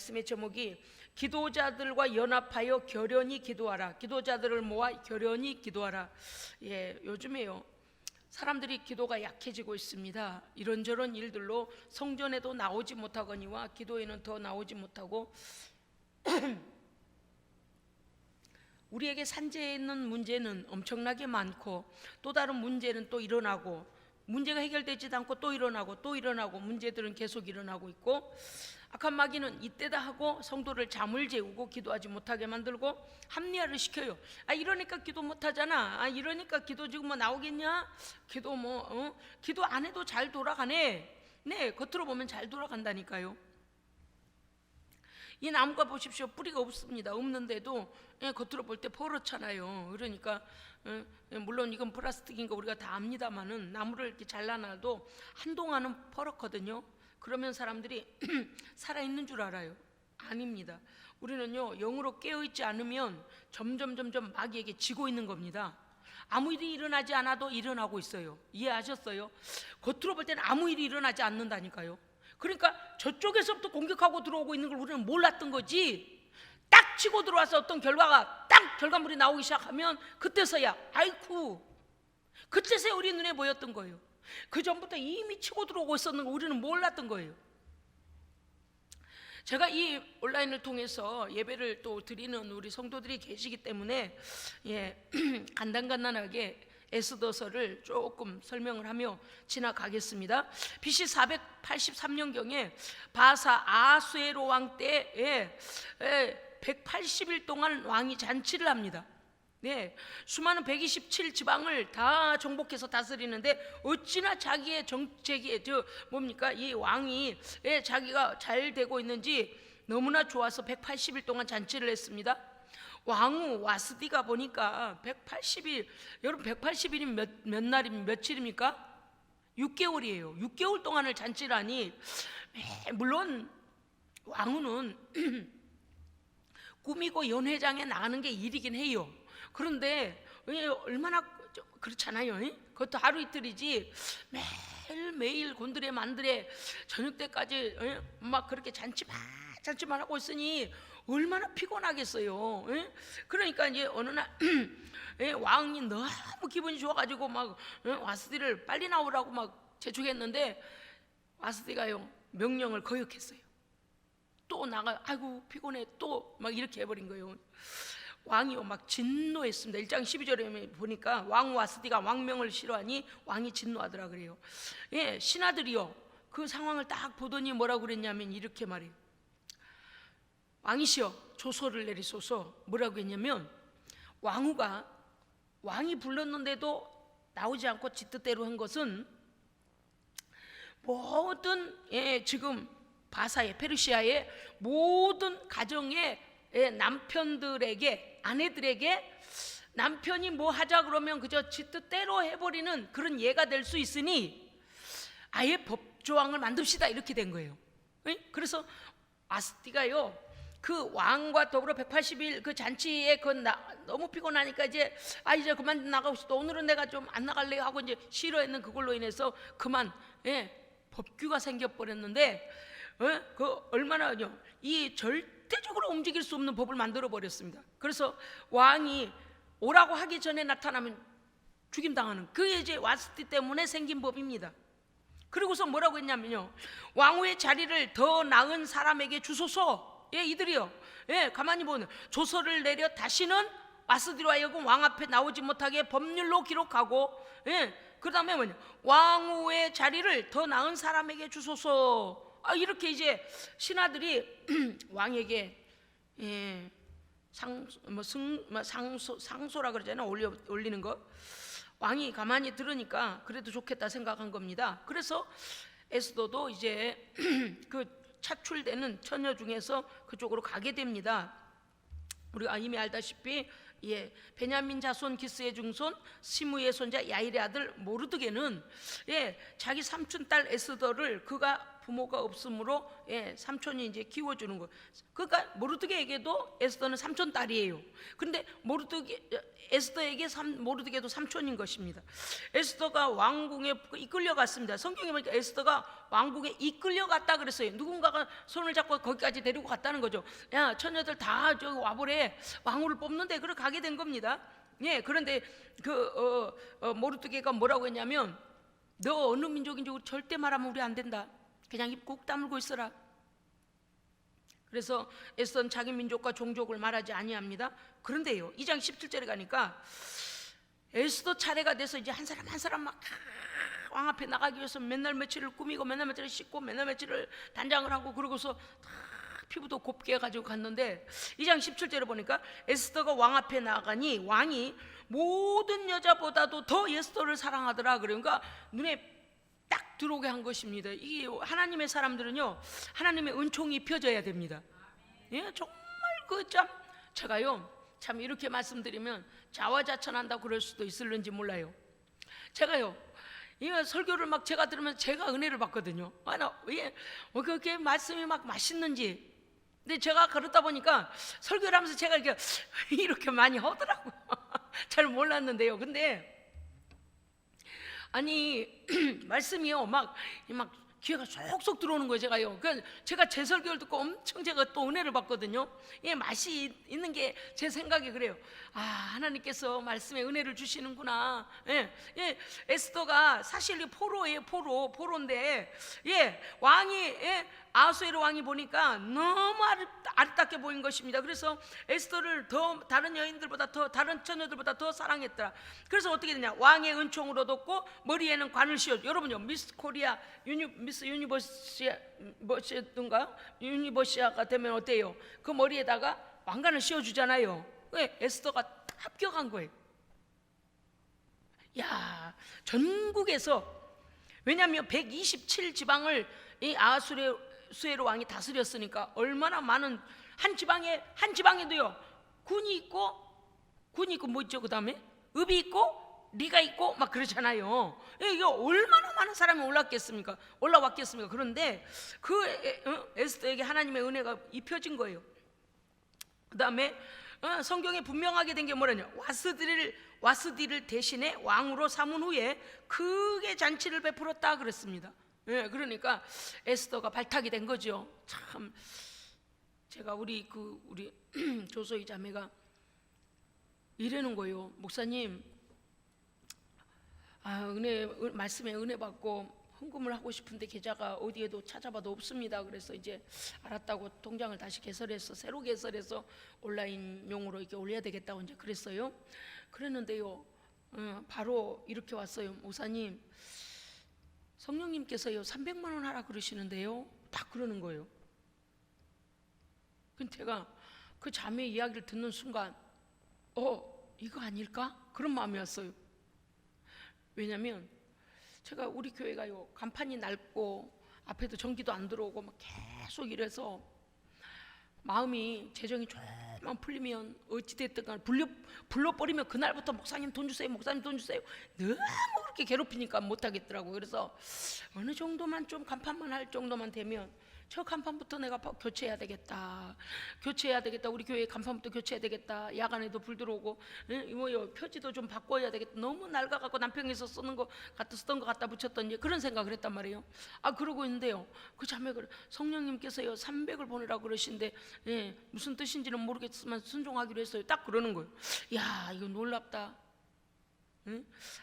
말씀의 제목이 기도자들과 연합하여 결연히 기도하라. 기도자들을 모아 결연히 기도하라. 예, 요즘에요 사람들이 기도가 약해지고 있습니다. 이런저런 일들로 성전에도 나오지 못하거니와 기도에는 더 나오지 못하고 우리에게 산재에 있는 문제는 엄청나게 많고 또 다른 문제는 또 일어나고 문제가 해결되지도 않고 또 일어나고 문제들은 계속 일어나고 있고 악한 마귀는 이때다 하고 성도를 잠을 재우고 기도하지 못하게 만들고 합리화를 시켜요. 이러니까 기도 못하잖아. 이러니까 기도 지금 뭐 나오겠냐? 기도 기도 안 해도 잘 돌아가네. 네, 겉으로 보면 잘 돌아간다니까요. 이 나무가 보십시오. 뿌리가 없습니다. 없는데도 겉으로 볼 때 퍼렇잖아요. 그러니까 물론 이건 플라스틱인 거 우리가 다 압니다만은 나무를 이렇게 잘라놔도 한동안은 퍼렇거든요. 그러면 사람들이 살아있는 줄 알아요. 아닙니다. 우리는요 영으로 깨어있지 않으면 점점 마귀에게 지고 있는 겁니다. 아무 일이 일어나지 않아도 일어나고 있어요. 이해하셨어요? 겉으로 볼 때는 아무 일이 일어나지 않는다니까요. 그러니까 저쪽에서부터 공격하고 들어오고 있는 걸 우리는 몰랐던 거지. 딱 치고 들어와서 어떤 결과물이 나오기 시작하면 그때서야 그때서야 우리 눈에 보였던 거예요. 그 전부터 이미 치고 들어오고 있었는 거 우리는 몰랐던 거예요. 제가 이 온라인을 통해서 예배를 또 드리는 우리 성도들이 계시기 때문에 간단하게 에스더서를 조금 설명을 하며 지나가겠습니다. BC 483년경에 바사 아수에로 왕 때에 180일 동안 왕이 잔치를 합니다. 네, 수많은 127지방을 다 정복해서 다스리는데 어찌나 자기의 정책이 이 왕이 자기가 잘 되고 있는지 너무나 좋아서 180일 동안 잔치를 했습니다. 왕후 와스디가 보니까 180일, 여러분 180일이면 몇 날이면 며칠입니까? 6개월이에요. 6개월 동안을 잔치를 하니 물론 왕후는 꾸미고 연회장에 나가는 게 일이긴 해요. 그런데 얼마나 그렇잖아요. 그것도 하루 이틀이지 매일매일 곤드레 만드레 저녁 때까지 막 그렇게 잔치만 하고 있으니 얼마나 피곤하겠어요. 그러니까 이제 어느 날 왕이 너무 기분이 좋아가지고 막 와스디를 빨리 나오라고 막 재촉했는데 와스디가요 명령을 거역했어요. 또 나가 피곤해 또 막 이렇게 해버린 거예요. 왕이요 막 진노했습니다. 1장 12절에 보니까 왕 와스디가 왕명을 싫어하니 왕이 진노하더라 그래요. 신하들이요 그 상황을 딱 보더니 뭐라고 그랬냐면 이렇게 말해요. 왕이시여 조서를 내리소서. 뭐라고 했냐면 왕이 불렀는데도 나오지 않고 지 뜻대로 한 것은 모든 지금 바사의 페르시아의 모든 가정의 남편들에게 아내들에게 남편이 뭐 하자 그러면 그저 지 뜻대로 해버리는 그런 예가 될 수 있으니 아예 법조항을 만듭시다 이렇게 된 거예요. 그래서 아스티가요 그 왕과 더불어 180일 그 잔치에 너무 피곤하니까 이제 그만 나가고 싶다. 오늘은 내가 좀 안 나갈래 하고 이제 싫어했는 그걸로 인해서 그만 법규가 생겨버렸는데 얼마나요 이 절대적으로 움직일 수 없는 법을 만들어 버렸습니다. 그래서 왕이 오라고 하기 전에 나타나면 죽임당하는 그게 이제 와스티 때문에 생긴 법입니다. 그리고서 뭐라고 했냐면요 왕후의 자리를 더 나은 사람에게 주소서. 이들이요 가만히 보면 조서를 내려 다시는 와스디로 하여금 왕 앞에 나오지 못하게 법률로 기록하고 그 다음에 뭐냐 왕후의 자리를 더 나은 사람에게 주소서. 이렇게 이제 신하들이 왕에게 상소라 그러잖아요. 올리는 거. 왕이 가만히 들으니까 그래도 좋겠다 생각한 겁니다. 그래서 에스더도 이제 그 차출되는 처녀 중에서 그쪽으로 가게 됩니다. 우리가 이미 알다시피 베냐민 자손 기스의 중손 시므의 손자 야일의 아들 모르드게는 자기 삼촌 딸 에스더를 그가 부모가 없으므로 삼촌이 이제 키워주는 거. 그러니까 모르드게에게도 에스더는 삼촌 딸이에요. 그런데 에스더에게 모르드게도 삼촌인 것입니다. 에스더가 왕궁에 이끌려갔습니다. 성경에 보니까 에스더가 왕궁에 이끌려갔다 그랬어요. 누군가가 손을 잡고 거기까지 데리고 갔다는 거죠. 야, 처녀들 다 저기 와보래. 왕후를 뽑는데 그렇게 가게 된 겁니다. 그런데 모르드게가 뭐라고 했냐면, 너 어느 민족인지 우리 절대 말하면 우리 안 된다. 그냥 입 꾹 다물고 있어라. 그래서 에스더는 자기 민족과 종족을 말하지 아니합니다. 그런데요, 2장 17절에 가니까 에스더 차례가 돼서 이제 한 사람 한 사람 막 왕 앞에 나가기 위해서 맨날 며칠을 꾸미고 맨날 며칠을 씻고 맨날 며칠을 단장을 하고, 그러고서 다 피부도 곱게 해가지고 갔는데 2장 17절에 보니까 에스더가 왕 앞에 나가니 왕이 모든 여자보다도 더 에스더를 사랑하더라. 그러니까 눈에 딱 들어오게 한 것입니다. 이 하나님의 사람들은요, 하나님의 은총이 펴져야 됩니다. 정말 제가요 참 이렇게 말씀드리면 자화자찬한다고 그럴 수도 있을는지 몰라요. 제가요 이 설교를 막 제가 들으면 제가 은혜를 받거든요. 그렇게 말씀이 막 맛있는지. 근데 제가 그러다 보니까 설교를 하면서 제가 이렇게 많이 하더라고요. 잘 몰랐는데요. 근데 아니 말씀이요 막 귀에가 쏙쏙 들어오는 거예요. 제가 제 설교를 듣고 엄청 제가 또 은혜를 받거든요. 맛이 있는 게 제 생각이 그래요. 아, 하나님께서 말씀에 은혜를 주시는구나. 에스더가 사실 포로예요. 포로인데 왕이 아하수에로 왕이 보니까 너무 아름답게 보인 것입니다. 그래서 에스더를 더 다른 여인들보다 더 다른 처녀들보다 더 사랑했더라. 그래서 어떻게 되냐, 왕의 은총을 얻었고 머리에는 관을 씌워. 여러분요, 미스 코리아 미스 유니버시아가 되면 어때요? 그 머리에다가 왕관을 씌워주잖아요. 에스더가 합격한 거예요. 야, 전국에서, 왜냐하면 127지방을 이 아하수에로 왕이 다스렸으니까 얼마나 많은, 한 지방에도요 군이 있고 뭐 있죠? 그 다음에 읍이 있고 리가 있고 막 그러잖아요. 이게 얼마나 많은 사람이 올라왔겠습니까? 그런데 에스더에게 하나님의 은혜가 입혀진 거예요. 그 다음에 성경에 분명하게 된 게 뭐냐면, 와스디를 대신에 왕으로 삼은 후에 크게 잔치를 베풀었다 그랬습니다. 그러니까 에스더가 발탁이 된 거죠. 참, 제가 우리 조소희 자매가 이러는 거예요. 목사님, 말씀에 은혜 받고 헌금을 하고 싶은데 계좌가 어디에도 찾아봐도 없습니다. 그래서 이제 알았다고 통장을 다시 새로 개설해서 온라인용으로 이렇게 올려야 되겠다고 이제 그랬어요. 그랬는데요, 바로 이렇게 왔어요. 목사님, 성령님께서요 300만 원 하라 그러시는데요. 딱 그러는 거예요. 근데 제가 그 자매 이야기를 듣는 순간 이거 아닐까? 그런 마음이 왔어요. 왜냐면 제가 우리 교회가요 간판이 낡고 앞에도 전기도 안 들어오고 막 계속 이래서 마음이, 재정이 조금만 풀리면 어찌됐든 간에 불러버리면 그날부터 목사님 돈 주세요, 목사님 돈 주세요, 너무 그렇게 괴롭히니까 못하겠더라고요. 그래서 어느 정도만, 좀 간판만 할 정도만 되면 저 간판부터 내가 교체해야 되겠다. 우리 교회 간판부터 교체해야 되겠다. 야간에도 불 들어오고 표지도 좀 바꿔야 되겠다. 너무 낡아갖고 남편에서 쓰던 거 갖다 붙였던 그런 생각을 했단 말이에요. 그러고 있는데요, 그 자매가 성령님께서요 300을 보내라고 그러시는데 무슨 뜻인지는 모르겠지만 순종하기로 했어요. 딱 그러는 거예요. 야, 이거 놀랍다.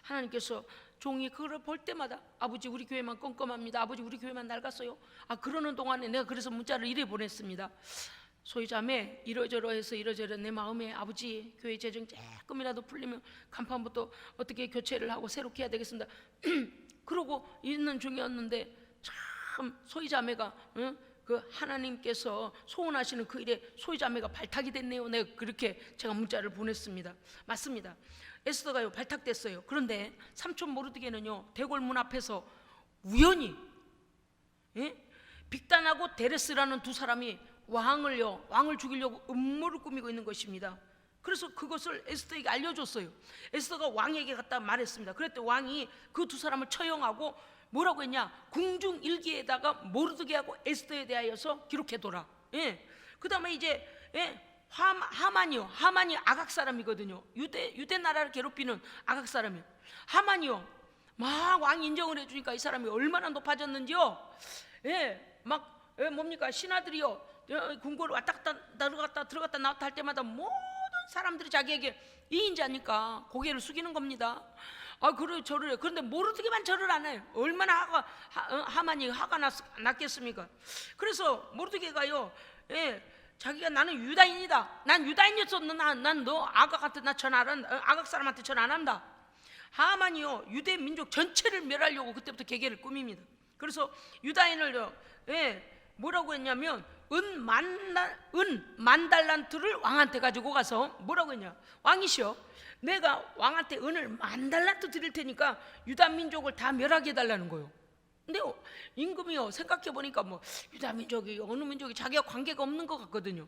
하나님께서 종이 그걸 볼 때마다, 아버지 우리 교회만 껌껌합니다, 아버지 우리 교회만 낡았어요. 그러는 동안에 내가 그래서 문자를 이래 보냈습니다. 소유자매, 이러저러해서 이러저러 내 마음에 아버지 교회 재정 조금이라도 풀리면 간판부터 어떻게 교체를 하고 새롭게 해야 되겠습니다. 그러고 있는 중이었는데 참 소유자매가 그 하나님께서 소원하시는 그 일에 소유자매가 발탁이 됐네요. 내가 그렇게 제가 문자를 보냈습니다. 맞습니다. 에스더가요 발탁됐어요. 그런데 삼촌 모르드게는요 대궐문 앞에서 우연히 빅단하고 데레스라는 두 사람이 왕을 죽이려고 음모를 꾸미고 있는 것입니다. 그래서 그것을 에스더에게 알려줬어요. 에스더가 왕에게 갔다 말했습니다. 그랬더니 왕이 그 두 사람을 처형하고 뭐라고 했냐? 궁중 일기에다가 모르드게하고 에스더에 대하여서 기록해둬라. 예. 그 다음에 이제 하만이요. 하만이 아각 사람이거든요. 유대 나라를 괴롭히는 아각 사람이요. 하만이요. 막 왕 인정을 해주니까 이 사람이 얼마나 높아졌는지요. 막 뭡니까? 신하들이요. 궁궐을 왔다 갔다 들어갔다 나왔다 할 때마다 모든 사람들이 자기에게 이인자니까 고개를 숙이는 겁니다. 그래 저를 해. 그런데 모르드게만 절을 안 해요. 얼마나 하만이 화가 났겠습니까? 그래서 모르드게가요, 자기가 나는 유다인이다. 난 유다인이었어. 난 너 아각한테 아각 사람한테 전 안 한다. 하만이요, 유대 민족 전체를 멸하려고 그때부터 계계를 꾸밉니다. 그래서 유다인을요, 뭐라고 했냐면 은 만 달란트를 왕한테 가지고 가서 뭐라고 했냐? 왕이시여, 내가 왕한테 은을 10,000달란트 드릴 테니까 유다 민족을 다 멸하게 해달라는 거예요. 근데 임금이요, 생각해 보니까 뭐 유다 민족이 어느 민족이 자기가 관계가 없는 것 같거든요.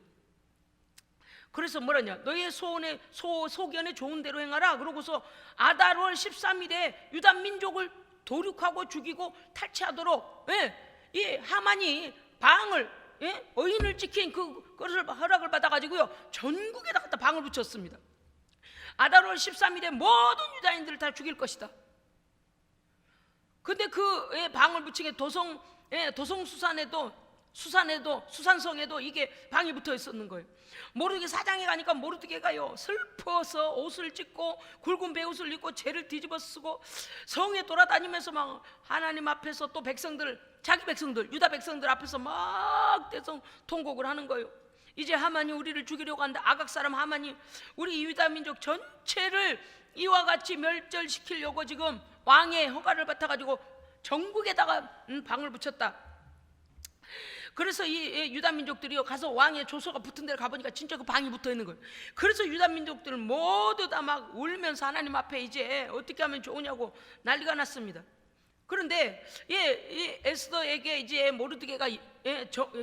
그래서 뭐라냐? 너의 소견에 좋은 대로 행하라. 그러고서 아달월 13일에 유다 민족을 도륙하고 죽이고 탈취하도록 이 하만이 방을 어인을 지킨 그것을 허락을 받아가지고요, 전국에다 갖다 방을 붙였습니다. 아달월 13일에 모든 유다인들을 다 죽일 것이다. 근데 그 방을 붙이게 수산성에도 이게 방이 붙어 있었는 거예요. 모르드게 사장에 가니까 모르드게가요, 슬퍼서 옷을 찢고 굵은 베옷을 입고 죄를 뒤집어 쓰고 성에 돌아다니면서 막 하나님 앞에서 또 자기 백성들 유다 백성들 앞에서 막 대성통곡을 하는 거예요. 이제 하만이 우리를 죽이려고 한다. 아각 사람 하만이 우리 유다 민족 전체를 이와 같이 멸절시키려고 지금 왕의 허가를 받아가지고 전국에다가 방을 붙였다. 그래서 이 유다 민족들이 가서 왕의 조서가 붙은 데를 가보니까 진짜 그 방이 붙어 있는 거예요. 그래서 유다 민족들은 모두 다 막 울면서 하나님 앞에 이제 어떻게 하면 좋으냐고 난리가 났습니다. 그런데 이 에스더에게 이제 모르드게가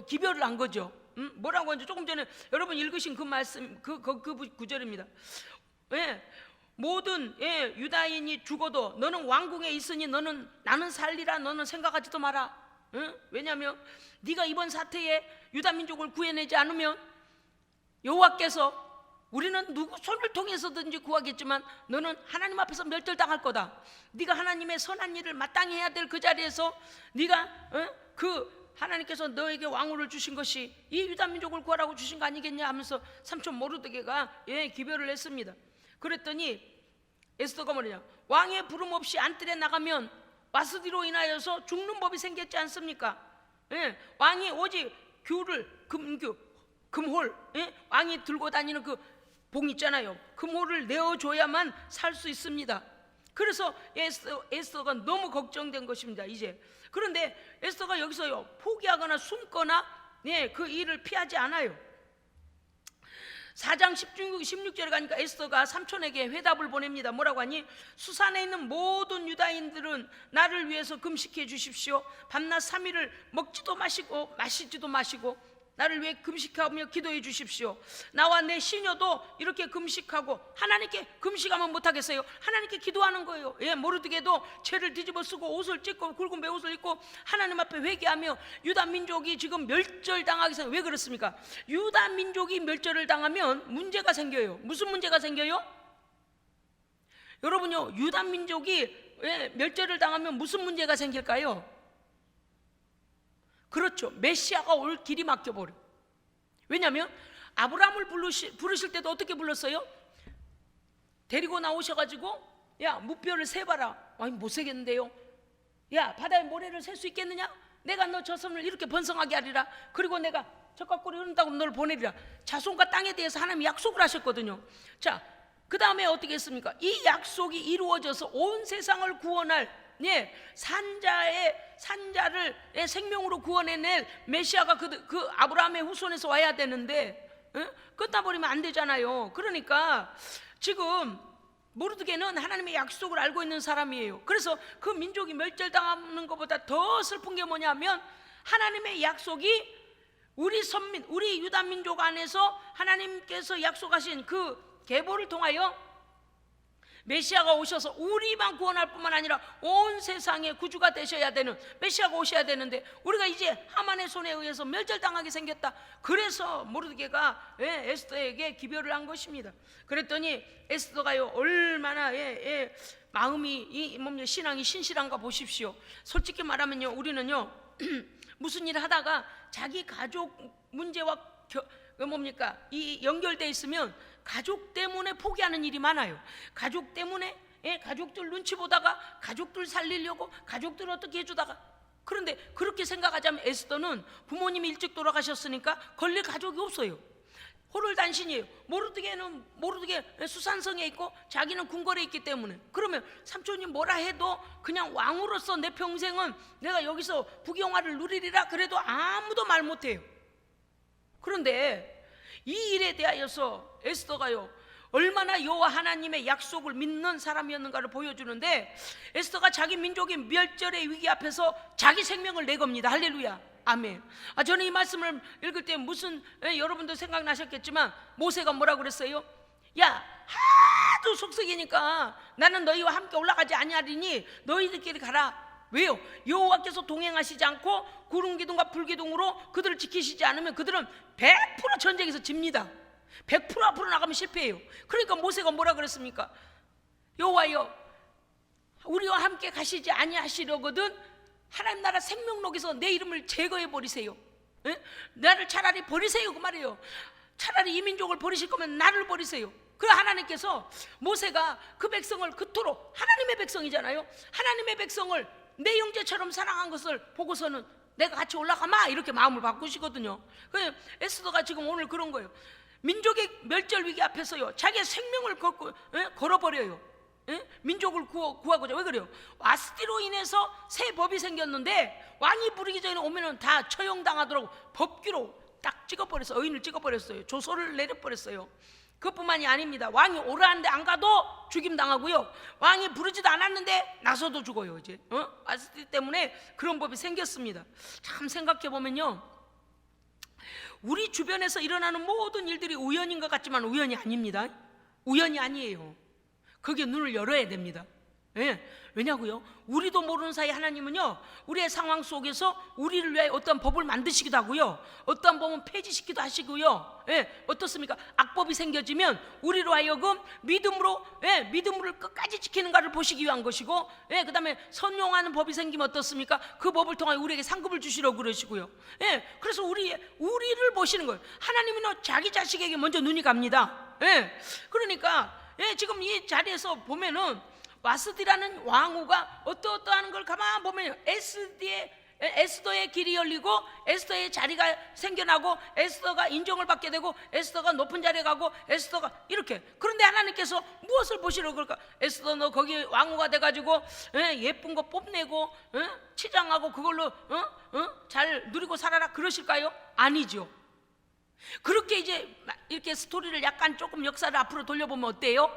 기별을 한 거죠. 뭐라고 하는지 조금 전에 여러분 읽으신 그 말씀, 그 구절입니다. 모든 유다인이 죽어도 너는 왕궁에 있으니 나는 살리라. 너는 생각하지도 마라. 왜냐하면 네가 이번 사태에 유다 민족을 구해내지 않으면 여호와께서 우리는 누구 손을 통해서든지 구하겠지만 너는 하나님 앞에서 멸절당할 거다. 네가 하나님의 선한 일을 마땅히 해야 될 그 자리에서 네가 하나님께서 너에게 왕후를 주신 것이 이 유다 민족을 구하라고 주신 거 아니겠냐 하면서 삼촌 모르드게가 기별을 했습니다. 그랬더니 에스더가 뭐냐? 왕의 부름 없이 안뜰에 나가면 와스디로 인하여서 죽는 법이 생겼지 않습니까? 왕이 오직 금홀, 왕이 들고 다니는 그 봉 있잖아요. 금홀을 내어줘야만 살 수 있습니다. 그래서 에스더가 너무 걱정된 것입니다. 이제 그런데 에스더가 여기서요, 포기하거나 숨거나 그 일을 피하지 않아요. 4장 16절에 가니까 에스더가 삼촌에게 회답을 보냅니다. 뭐라고 하니? 수산에 있는 모든 유다인들은 나를 위해서 금식해 주십시오. 밤낮 3일을 먹지도 마시고 마시지도 마시고 나를 위해 금식하며 기도해 주십시오. 나와 내 시녀도 이렇게 금식하고, 하나님께 금식하면 못하겠어요? 하나님께 기도하는 거예요. 모르드게도 죄를 뒤집어 쓰고 옷을 찢고 굵은 베옷을 입고 하나님 앞에 회개하며 유다 민족이 지금 멸절당하기 전에. 왜 그렇습니까? 유다 민족이 멸절을 당하면 문제가 생겨요. 무슨 문제가 생겨요? 여러분요, 유다 민족이 멸절을 당하면 무슨 문제가 생길까요? 그렇죠, 메시아가 올 길이 막혀버려. 왜냐하면 아브라함을 부르실 때도 어떻게 불렀어요? 데리고 나오셔가지고 야, 무뼈를 세봐라. 아니 못 세겠는데요. 야, 바다의 모래를 셀 수 있겠느냐? 내가 너 저 섬을 이렇게 번성하게 하리라. 그리고 내가 젓가락으로 흐른다고 너를 보내리라. 자손과 땅에 대해서 하나님이 약속을 하셨거든요. 자, 그 다음에 어떻게 했습니까? 이 약속이 이루어져서 온 세상을 구원할 산자를 생명으로 구원해낼 메시아가 그 아브라함의 후손에서 와야 되는데 끊다 버리면 안 되잖아요. 그러니까 지금 모르드게는 하나님의 약속을 알고 있는 사람이에요. 그래서 그 민족이 멸절당하는 것보다 더 슬픈 게 뭐냐면, 하나님의 약속이 우리 선민, 우리 유다 민족 안에서 하나님께서 약속하신 그 계보를 통하여 메시아가 오셔서 우리만 구원할 뿐만 아니라 온 세상의 구주가 되셔야 되는 메시아가 오셔야 되는데, 우리가 이제 하만의 손에 의해서 멸절당하게 생겼다. 그래서 모르드게가 에스더에게 기별을 한 것입니다. 그랬더니 에스더가요 얼마나 마음이 신앙이 신실한가 보십시오. 솔직히 말하면요, 우리는요 무슨 일을 하다가 자기 가족 문제와 이 연결돼 있으면 가족 때문에 포기하는 일이 많아요. 가족 때문에 가족들 눈치 보다가 가족들 살리려고 가족들 어떻게 해주다가, 그런데 그렇게 생각하자면 에스더는 부모님이 일찍 돌아가셨으니까 걸릴 가족이 없어요. 호롤단신이에요. 모르드게 수산성에 있고 자기는 궁궐에 있기 때문에. 그러면 삼촌이 뭐라 해도 그냥 왕으로서 내 평생은 내가 여기서 부귀영화를 누리리라 그래도 아무도 말 못해요. 그런데 이 일에 대하여서 에스더가요 얼마나 여호와 하나님의 약속을 믿는 사람이었는가를 보여주는데, 에스더가 자기 민족의 멸절의 위기 앞에서 자기 생명을 내겁니다. 할렐루야, 아멘. 저는 이 말씀을 읽을 때 여러분도 생각나셨겠지만 모세가 뭐라고 그랬어요? 야, 하도 속썩이니까 나는 너희와 함께 올라가지 아니하리니 너희들끼리 가라. 왜요? 여호와께서 동행하시지 않고 구름 기둥과 불 기둥으로 그들을 지키시지 않으면 그들은 100% 전쟁에서 집니다. 100% 앞으로 나가면 실패해요. 그러니까 모세가 뭐라 그랬습니까? 여호와여, 우리와 함께 가시지 아니하시려거든 하나님 나라 생명록에서 내 이름을 제거해 버리세요. 나를 차라리 버리세요, 그 말이에요. 차라리 이 민족을 버리실 거면 나를 버리세요. 그 하나님께서 모세가 그 백성을 그토록, 하나님의 백성이잖아요, 하나님의 백성을 내 형제처럼 사랑한 것을 보고서는 내가 같이 올라가마 이렇게 마음을 바꾸시거든요. 에스더가 지금 오늘 그런 거예요. 민족의 멸절 위기 앞에서요 자기의 생명을 걸어버려요. 민족을 구하고자. 왜 그래요? 와스티로 인해서 새 법이 생겼는데 왕이 부르기 전에 오면은 다 처형당하도록 법규로 딱 찍어버렸어요. 의인을 찍어버렸어요. 조서를 내려버렸어요. 그것뿐만이 아닙니다. 왕이 오라는데 안 가도 죽임당하고요, 왕이 부르지도 않았는데 나서도 죽어요. 이제 와스티 때문에 그런 법이 생겼습니다. 참 생각해보면요, 우리 주변에서 일어나는 모든 일들이 우연인 것 같지만 우연이 아닙니다. 우연이 아니에요. 거기에 눈을 열어야 됩니다. 왜냐고요? 우리도 모르는 사이 하나님은요 우리의 상황 속에서 우리를 위해 어떤 법을 만드시기도 하고요, 어떤 법은 폐지시키기도 하시고요. 어떻습니까? 악법이 생겨지면 우리로 하여금 믿음으로 끝까지 지키는가를 보시기 위한 것이고, 그 다음에 선용하는 법이 생기면 어떻습니까? 그 법을 통하여 우리에게 상급을 주시려고 그러시고요. 그래서 우리를 보시는 거예요. 하나님은 자기 자식에게 먼저 눈이 갑니다. 그러니까 지금 이 자리에서 보면은 와스디라는 왕후가 어떠하는 걸 가만 보면 에스더의 길이 열리고 에스더의 자리가 생겨나고 에스더가 인정을 받게 되고 에스더가 높은 자리에 가고 에스더가 이렇게. 그런데 하나님께서 무엇을 보시려고 그럴까? 에스더 너 거기 왕후가 돼가지고 예쁜 거 뽐내고 치장하고 그걸로 잘 누리고 살아라 그러실까요? 아니죠. 그렇게 이제 이렇게 스토리를 약간 조금 역사를 앞으로 돌려보면 어때요?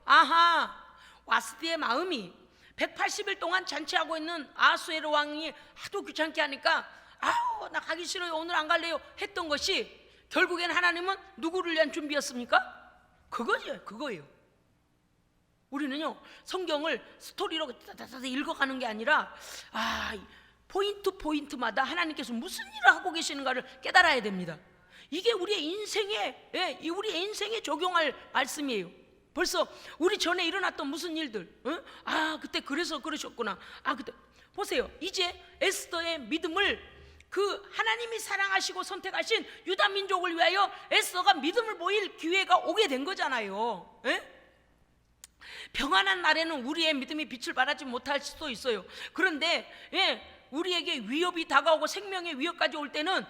아하, 와스디의 마음이 180일 동안 잔치하고 있는 아수에로 왕이 하도 귀찮게 하니까 아우 나 가기 싫어요, 오늘 안 갈래요 했던 것이 결국엔 하나님은 누구를 위한 준비였습니까? 그거예요. 우리는요 성경을 스토리로 읽어가는 게 아니라 포인트마다 하나님께서 무슨 일을 하고 계시는가를 깨달아야 됩니다. 이게 우리의 인생에 적용할 말씀이에요. 벌써 우리 전에 일어났던 무슨 일들, 그때 그래서 그러셨구나. 그때 보세요. 이제 에스더의 믿음을, 그 하나님이 사랑하시고 선택하신 유다 민족을 위하여 에스더가 믿음을 보일 기회가 오게 된 거잖아요. 평안한 날에는 우리의 믿음이 빛을 발하지 못할 수도 있어요. 그런데 우리에게 위협이 다가오고 생명의 위협까지 올 때는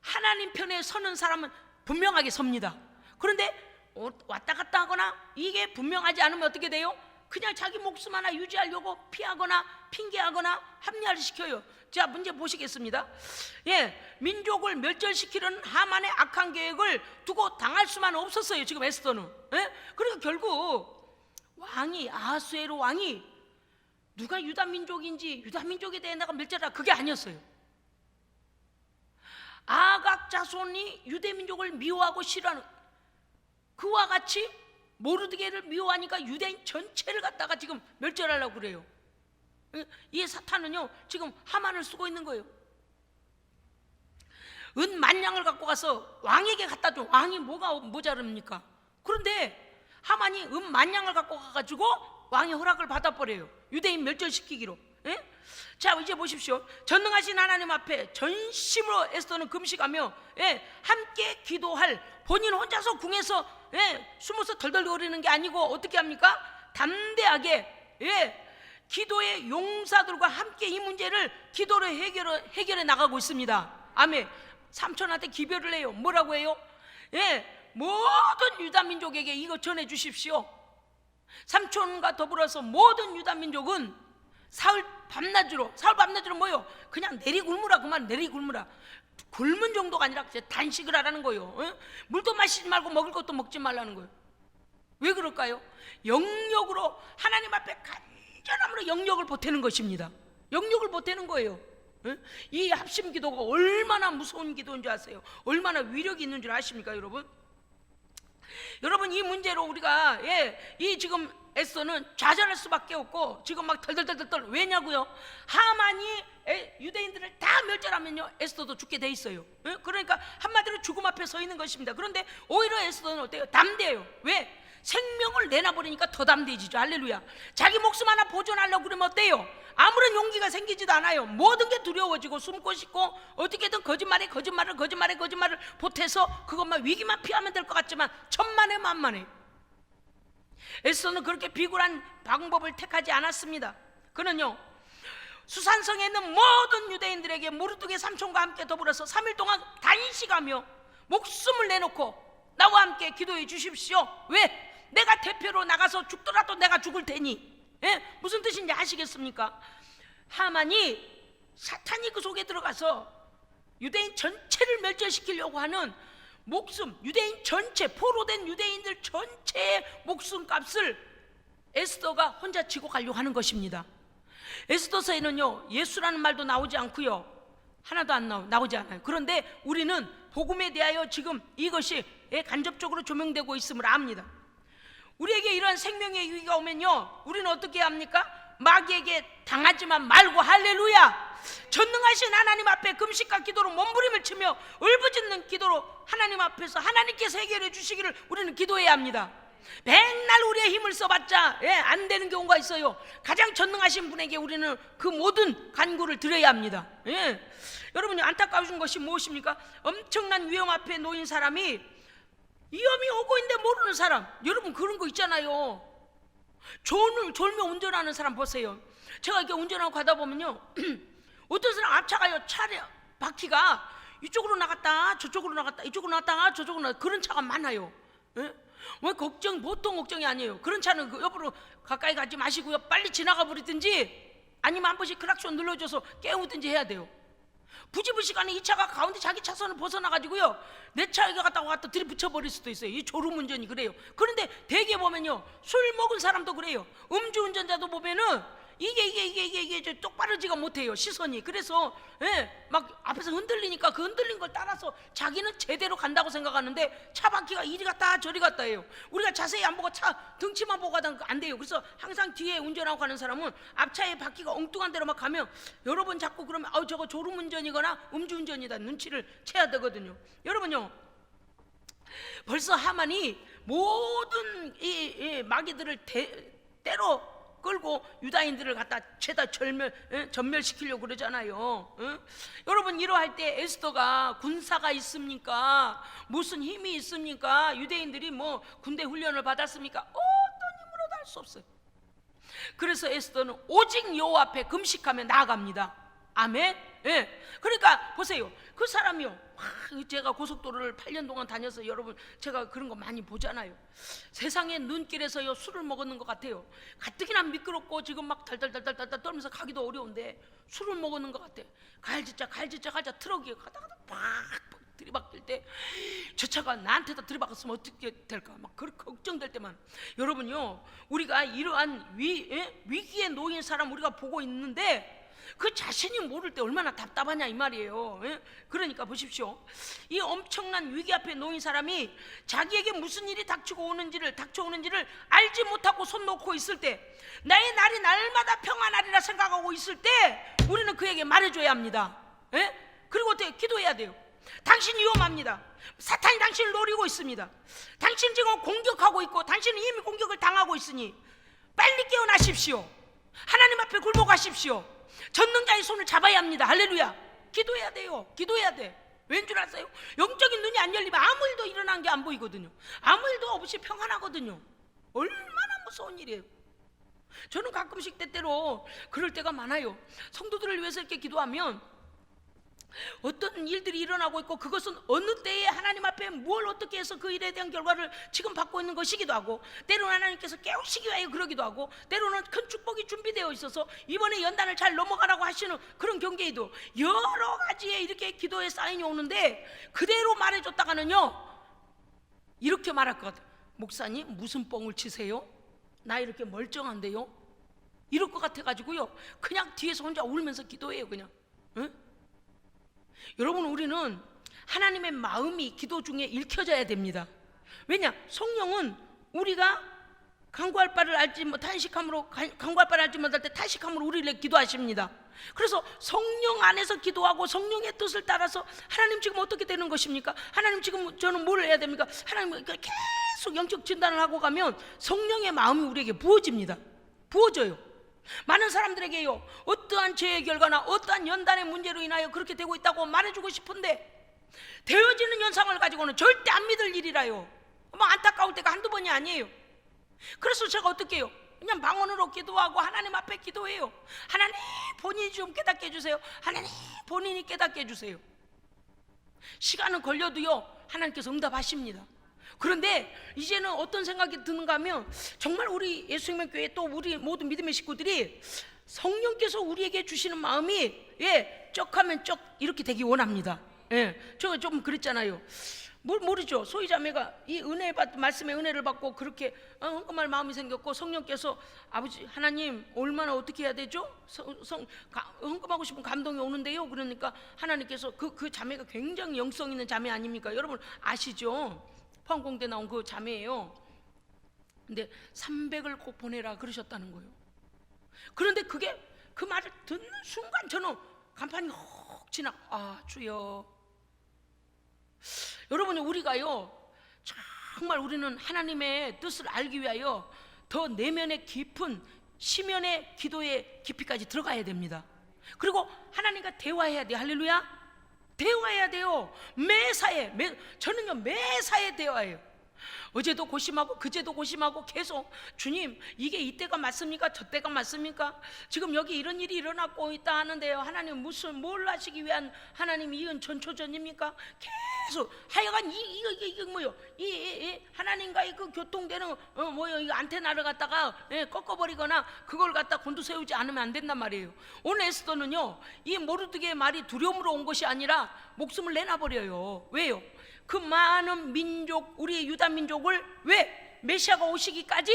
하나님 편에 서는 사람은 분명하게 섭니다. 그런데 왔다 갔다 하거나 이게 분명하지 않으면 어떻게 돼요? 그냥 자기 목숨 하나 유지하려고 피하거나 핑계하거나 합리화를 시켜요. 자, 문제 보시겠습니다. 민족을 멸절시키려는 하만의 악한 계획을 두고 당할 수만 없었어요, 지금 에스더는. 그러니까 결국 아하수에로 왕이 누가 유다 민족인지, 유다 민족에 대해 내가 멸절하라, 그게 아니었어요. 아각 자손이 유대 민족을 미워하고 싫어하는, 그와 같이 모르드게를 미워하니까 유대인 전체를 갖다가 지금 멸절하려고 그래요. 이 사탄은요 지금 하만을 쓰고 있는 거예요. 은 만냥을 갖고 가서 왕에게 갖다 줘. 왕이 뭐가 모자릅니까? 그런데 하만이 은 만냥을 갖고 가가지고 왕의 허락을 받아버려요. 유대인 멸절시키기로. 예? 자, 이제 보십시오. 전능하신 하나님 앞에 전심으로 에스더는 금식하며 함께 기도할, 본인 혼자서 궁에서 숨어서 덜덜거리는 게 아니고 어떻게 합니까? 담대하게 기도의 용사들과 함께 이 문제를 기도로 해결해 나가고 있습니다. 아멘. 삼촌한테 기별을 해요. 뭐라고 해요? 모든 유다민족에게 이거 전해 주십시오. 삼촌과 더불어서 모든 유다민족은 사흘 밤낮으로 뭐요? 그냥 내리굶으라. 그만 내리굶으라. 굶은 정도가 아니라 단식을 하라는 거예요. 물도 마시지 말고 먹을 것도 먹지 말라는 거예요. 왜 그럴까요? 영역으로 하나님 앞에 간절함으로 영역을 보태는 것입니다. 영역을 보태는 거예요. 이 합심 기도가 얼마나 무서운 기도인 줄 아세요? 얼마나 위력이 있는 줄 아십니까, 여러분? 여러분, 이 문제로 우리가 이 지금 에스더는 좌절할 수밖에 없고 지금 막 덜덜덜덜. 왜냐고요? 하만이 유대인들을 다 멸절하면요 에스더도 죽게 돼 있어요. 그러니까 한마디로 죽음 앞에 서 있는 것입니다. 그런데 오히려 에스더는 어때요? 담대해요. 왜? 생명을 내놔버리니까 더 담대해지죠. 할렐루야. 자기 목숨 하나 보존하려고 그러면 어때요? 아무런 용기가 생기지도 않아요. 모든 게 두려워지고 숨고 싶고 어떻게든 거짓말을 보태서 그것만 위기만 피하면 될 것 같지만 천만에 만만해. 에스더는 그렇게 비굴한 방법을 택하지 않았습니다. 그는요 수산성에 있는 모든 유대인들에게 모르드게 삼촌과 함께 더불어서 3일 동안 단식하며 목숨을 내놓고 나와 함께 기도해 주십시오. 왜? 내가 대표로 나가서 죽더라도 내가 죽을 테니. 무슨 뜻인지 아시겠습니까? 하만이 사탄이 그 속에 들어가서 유대인 전체를 멸절시키려고 하는 목숨, 유대인 전체, 포로된 유대인들 전체의 목숨값을 에스더가 혼자 지고 가려고 하는 것입니다. 에스더서에는요 예수라는 말도 나오지 않고요 하나도 안 나오지 않아요. 그런데 우리는 복음에 대하여 지금 이것이 간접적으로 조명되고 있음을 압니다. 우리에게 이러한 생명의 위기가 오면요 우리는 어떻게 합니까? 마귀에게 당하지만 말고, 할렐루야, 전능하신 하나님 앞에 금식과 기도로 몸부림을 치며 울부짖는 기도로 하나님 앞에서 하나님께서 해결해 주시기를 우리는 기도해야 합니다. 맨날 우리의 힘을 써봤자 안 되는 경우가 있어요. 가장 전능하신 분에게 우리는 그 모든 간구를 드려야 합니다. 여러분이 안타까우신 것이 무엇입니까? 엄청난 위험 앞에 놓인 사람이 위험이 오고 있는데 모르는 사람. 여러분 그런 거 있잖아요. 졸며 운전하는 사람 보세요. 제가 이렇게 운전하고 가다 보면요 어떤 사람 앞차가요 차량 바퀴가 이쪽으로 나갔다 저쪽으로 나갔다 이쪽으로 나갔다 저쪽으로 나갔다 그런 차가 많아요. 왜 보통 걱정이 아니에요. 그런 차는 그 옆으로 가까이 가지 마시고요 빨리 지나가 버리든지 아니면 한 번씩 크락션 눌러줘서 깨우든지 해야 돼요. 부지불식간에 이 차가 가운데 자기 차선을 벗어나가지고요 내 차에 갔다 들이붙여버릴 수도 있어요. 이 졸음운전이 그래요. 그런데 대개 보면요 술 먹은 사람도 그래요. 음주운전자도 보면은 이게 똑바르지가 못해요 시선이. 그래서 막 앞에서 흔들리니까 그 흔들린 걸 따라서 자기는 제대로 간다고 생각하는데 차 바퀴가 이리 갔다 저리 갔다 해요. 우리가 자세히 안 보고 차 등치만 보고 가다 안 돼요. 그래서 항상 뒤에 운전하고 가는 사람은 앞차에 바퀴가 엉뚱한 데로 막 가면 여러분 자꾸 그러면 저거 졸음운전이거나 음주운전이다 눈치를 채야 되거든요. 여러분요 벌써 하만이 모든 이 마귀들을 때로 끌고 유다인들을 갖다 죄다 전멸시키려고 그러잖아요. 여러분 이러할 때 에스더가 군사가 있습니까? 무슨 힘이 있습니까? 유대인들이 뭐 군대 훈련을 받았습니까? 어떤 힘으로도 할 수 없어요. 그래서 에스더는 오직 여호와 앞에 금식하며 나아갑니다. 아멘. 그러니까 보세요. 그 사람이요 제가 고속도로를 8년 동안 다녀서 여러분 제가 그런 거 많이 보잖아요. 세상에 눈길에서요 술을 먹었는 것 같아요. 가뜩이나 미끄럽고 지금 막 달달달달달 떨면서 가기도 어려운데 술을 먹었는 것 같아. 갈짓자 트럭이 가다가 팍 들이박힐 때 저 차가 나한테다 들이박았으면 어떻게 될까 막 그렇게 걱정될 때만. 여러분요 우리가 이러한 위기에 놓인 사람 우리가 보고 있는데 그 자신이 모를 때 얼마나 답답하냐 이 말이에요. 예? 그러니까 보십시오. 이 엄청난 위기 앞에 놓인 사람이 자기에게 무슨 일이 닥쳐오는지를 알지 못하고 손 놓고 있을 때, 나의 날이 날마다 평안하리라 생각하고 있을 때 우리는 그에게 말해줘야 합니다. 예? 그리고 어떻게 기도해야 돼요. 당신이 위험합니다. 사탄이 당신을 노리고 있습니다. 당신 지금 공격하고 있고 당신은 이미 공격을 당하고 있으니 빨리 깨어나십시오. 하나님 앞에 굴복하십시오. 전능자의 손을 잡아야 합니다. 할렐루야. 기도해야 돼요. 기도해야 돼. 왠 줄 아세요? 영적인 눈이 안 열리면 아무 일도 일어난 게 안 보이거든요. 아무 일도 없이 평안하거든요. 얼마나 무서운 일이에요. 저는 가끔씩 때때로 그럴 때가 많아요. 성도들을 위해서 이렇게 기도하면 어떤 일들이 일어나고 있고 그것은 어느 때에 하나님 앞에 뭘 어떻게 해서 그 일에 대한 결과를 지금 받고 있는 것이기도 하고, 때로는 하나님께서 깨우시기 위하여 그러기도 하고, 때로는 큰 축복이 준비되어 있어서 이번에 연단을 잘 넘어가라고 하시는 그런 경계에도 여러 가지의 이렇게 기도의 사인이 오는데, 그대로 말해줬다가는요 이렇게 말할 것 같아요. 목사님 무슨 뻥을 치세요? 나 이렇게 멀쩡한데요? 이럴 것 같아가지고요 그냥 뒤에서 혼자 울면서 기도해요. 그냥. 응? 여러분, 우리는 하나님의 마음이 기도 중에 읽혀져야 됩니다. 왜냐? 성령은 우리가 간구할 바를 알지 못할 때 탄식함으로 우리를 기도하십니다. 그래서 성령 안에서 기도하고 성령의 뜻을 따라서 하나님 지금 어떻게 되는 것입니까? 하나님 지금 저는 뭘 해야 됩니까? 하나님 계속 영적 진단을 하고 가면 성령의 마음이 우리에게 부어집니다. 부어져요. 많은 사람들에게요 어떠한 죄의 결과나 어떠한 연단의 문제로 인하여 그렇게 되고 있다고 말해주고 싶은데, 되어지는 현상을 가지고는 절대 안 믿을 일이라요. 뭐 안타까울 때가 한두 번이 아니에요. 그래서 제가 어떻게 해요? 그냥 방언으로 기도하고 하나님 앞에 기도해요. 하나님 본인이 좀 깨닫게 해주세요. 하나님 본인이 깨닫게 해주세요. 시간은 걸려도요 하나님께서 응답하십니다. 그런데 이제는 어떤 생각이 드는가 하면, 정말 우리 예수생명교회 또 우리 모든 믿음의 식구들이 성령께서 우리에게 주시는 마음이 쩍하면 쩍 이렇게 되기 원합니다. 저 좀 그랬잖아요. 모르죠. 소희자매가 이 말씀의 은혜를 받고 그렇게 헌금할 마음이 생겼고, 성령께서 아버지 하나님 얼마나 어떻게 해야 되죠? 헌금하고 싶은 감동이 오는데요. 그러니까 하나님께서 그 자매가 굉장히 영성 있는 자매 아닙니까? 여러분 아시죠? 포항공대 나온 그 자매예요. 근데 300을 꼭 보내라 그러셨다는 거예요. 그런데 그 말을 듣는 순간 저는 간판이 훅 지나, 주여. 여러분이 우리가요 정말 우리는 하나님의 뜻을 알기 위하여 더 내면의 깊은 시면의 기도의 깊이까지 들어가야 됩니다. 그리고 하나님과 대화해야 돼요. 할렐루야. 대화해야 돼요. 매사에. 저는요 매사에 대화해요. 어제도 고심하고 그제도 고심하고 계속, 주님 이게 이때가 맞습니까? 저때가 맞습니까? 지금 여기 이런 일이 일어나고 있다 하는데요, 하나님 뭘 하시기 위한 하나님 이은 전초전입니까? 계속 하여간 이게 뭐요? 이 하나님과의 그 교통되는 이 안테나를 갖다가 꺾어버리거나 그걸 갖다 곤두세우지 않으면 안 된단 말이에요. 오늘 에스더는요 이 모르드게의 말이 두려움으로 온 것이 아니라 목숨을 내놔버려요. 왜요? 그 많은 민족, 우리 유다 민족을 왜 메시아가 오시기까지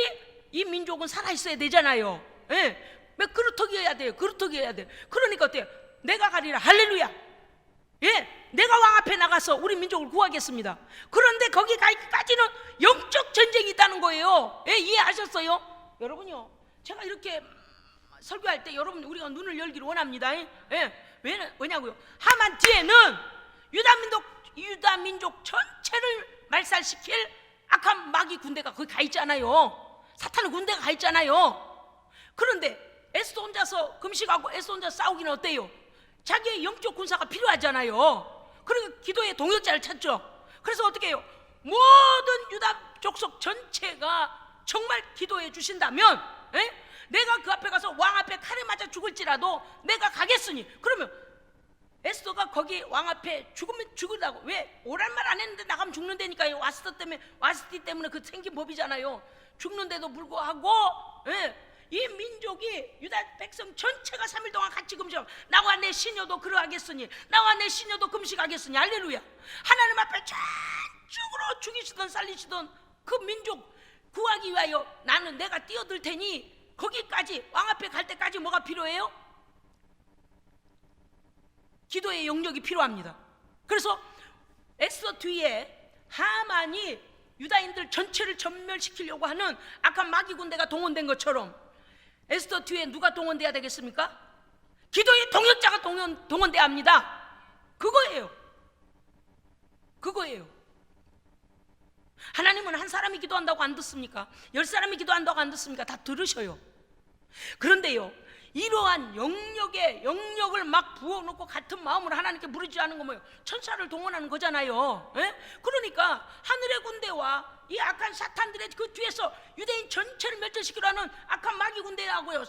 이 민족은 살아있어야 되잖아요. 왜 그루터기해야 돼요. 그루터기해야 돼요. 그러니까 어때요? 내가 가리라. 할렐루야. 내가 왕 앞에 나가서 우리 민족을 구하겠습니다. 그런데 거기 가기까지는 영적 전쟁이 있다는 거예요. 이해하셨어요? 여러분요, 제가 이렇게 설교할 때 여러분 우리가 눈을 열기를 원합니다. 왜냐고요? 하만 뒤에는 유다 민족 전체를 말살시킬 악한 마귀 군대가 거기 가 있잖아요. 사탄의 군대가 가 있잖아요. 그런데 에스더 혼자서 금식하고 에스더 혼자 싸우기는 어때요? 자기의 영적 군사가 필요하잖아요. 그러니까 기도의 동역자를 찾죠. 그래서 어떻게 해요? 모든 유다 족속 전체가 정말 기도해 주신다면 내가 그 앞에 가서 왕 앞에 칼에 맞아 죽을지라도 내가 가겠으니, 그러면 에스더가 거기 왕 앞에 죽으면 죽으라고, 왜? 오란 말 안 했는데 나가면 죽는다니까요. 와스티 때문에 그 생긴 법이잖아요. 죽는데도 불구하고 이 민족이 유다 백성 전체가 3일 동안 같이 금식하고, 나와 내 시녀도 그러하겠으니 나와 내 시녀도 금식하겠으니. 할렐루야. 하나님 앞에 전적으로 죽이시던 살리시던 그 민족 구하기 위하여 내가 뛰어들 테니, 거기까지 왕 앞에 갈 때까지 뭐가 필요해요? 기도의 영역이 필요합니다. 그래서 에스더 뒤에 하만이 유다인들 전체를 전멸시키려고 하는 악한 마귀 군대가 동원된 것처럼 에스더 뒤에 누가 동원돼야 되겠습니까? 기도의 동역자가 동원돼야 합니다. 그거예요. 하나님은 한 사람이 기도한다고 안 듣습니까? 10사람이 기도한다고 안 듣습니까? 다 들으셔요. 그런데요, 이러한 영역을 막 부어놓고 같은 마음으로 하나님께 부르짖는 거 뭐예요? 천사를 동원하는 거잖아요. 그러니까 하늘의 군대와 이 악한 사탄들의 그 뒤에서 유대인 전체를 멸절시키려는 악한 마귀 군대하고요,